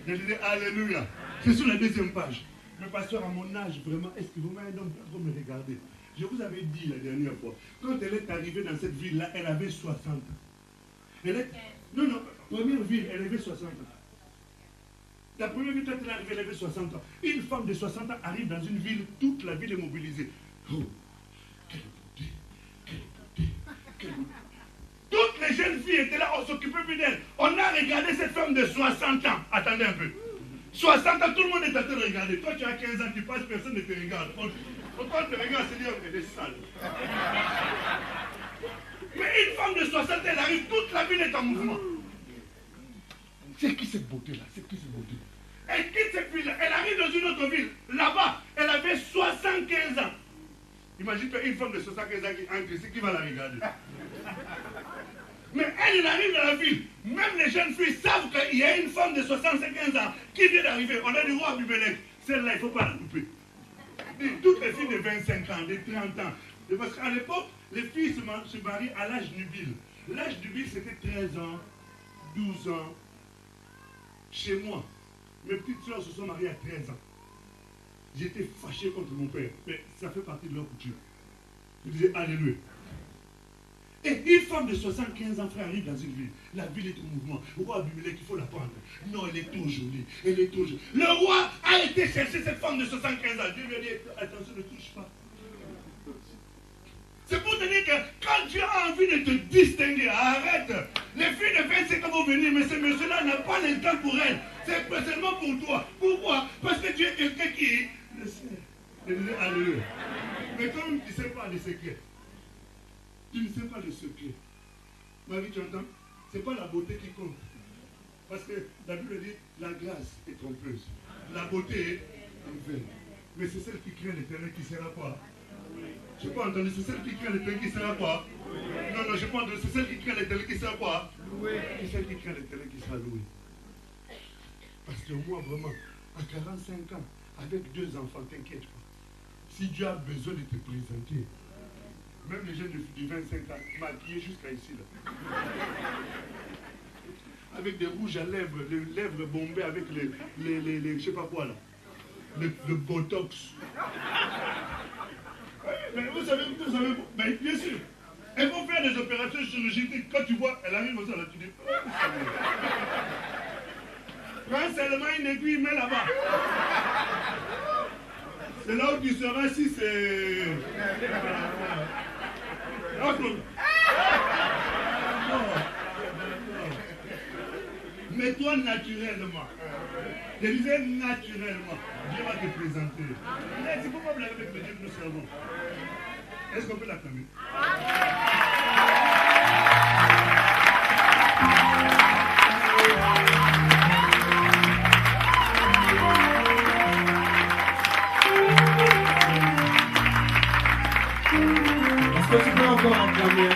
[SPEAKER 3] Je disais Alléluia. C'est sur la deuxième page. Mais pasteur, à mon âge, vraiment, est-ce que vous m'avez donc pas trop me regarder? Je vous avais dit la dernière fois, quand elle est arrivée dans cette ville-là, elle avait 60 ans. Non, première ville, elle avait 60 ans. La première ville, quand elle est arrivée, elle avait 60 ans. Une femme de 60 ans arrive dans une ville, toute la ville est mobilisée. Oh, quelle beauté, quelle beauté, quelle beauté. Toutes les jeunes filles étaient là, on s'occupait plus d'elle. On a regardé cette femme de 60 ans. Attendez un peu. 60 ans, tout le monde est en train de regarder. Toi, tu as 15 ans, tu passes, personne ne te regarde. Quand on te regarde, c'est dire qu'elle est sale. Mais une femme de 60 ans, elle arrive, toute la ville est en mouvement. C'est qui cette beauté-là? C'est qui cette beauté? Elle quitte cette ville-là, elle arrive dans une autre ville. Là-bas, elle avait 75 ans. Imagine-toi une femme de 75 ans qui entre ici, qui va la regarder? Mais elle arrive dans la ville. Même les jeunes filles savent qu'il y a une femme de 75 ans qui vient d'arriver. On a du roi Abimelech. Celle-là, il ne faut pas la couper. Toutes les filles de 25 ans, de 30 ans. Parce qu'à l'époque, les filles se marient à l'âge nubile. L'âge nubile, c'était 13 ans, 12 ans. Chez moi, mes petites soeurs se sont mariées à 13 ans. J'étais fâché contre mon père. Mais ça fait partie de leur coutume. Je disais Alléluia. Et une femme de 75 ans, frère, arrive dans une ville. La ville est en mouvement. Le roi Abimelech, il faut la prendre. Non, elle est trop jolie. Elle est trop jolie. Le roi a été chercher cette femme de 75 ans. Dieu lui a dit, attention, ne touche pas. C'est pour te dire que quand tu as envie de te distinguer, arrête. Les filles de 25 ans vont venir, mais ce monsieur-là n'a pas le temps pour elle. C'est seulement pour toi. Pourquoi? Parce que tu es quelqu'un qui le sait. Alléluia. Mais comme tu ne sais pas les secrets, tu ne sais pas le secret. Marie, tu entends? Ce n'est pas la beauté qui compte. Parce que la Bible dit, la grâce est trompeuse. La beauté est vaine. Mais c'est celle qui craint l'Éternel qui sera quoi? Je n'ai pas entendu, c'est celle qui craint l'Éternel qui sera quoi? Non, je n'ai pas entendu, c'est celle qui craint l'Éternel qui sera quoi? C'est celle qui craint l'Éternel qui sera louée. Parce que moi, vraiment, à 45 ans, avec 2 enfants, t'inquiète pas. Si Dieu a besoin de te présenter, même les jeunes de 25 ans, maquillés jusqu'à ici, là. Avec des rouges à lèvres, les lèvres bombées avec les je sais pas quoi, là. Le botox. Oui, mais vous savez, mais bien sûr. Elles vont faire des opérations chirurgicales. Quand tu vois, elle arrive au sol, là, tu dis. Prends seulement une aiguille, mets là-bas. C'est là où tu sauras si c'est. Mais toi, naturellement. Je disais naturellement. Dieu va te présenter. Mais c'est pourquoi vous l'avez avec le Dieu que nous servons. Est-ce qu'on peut l'acclamer?
[SPEAKER 4] Est-ce que tu peux encore acclamer?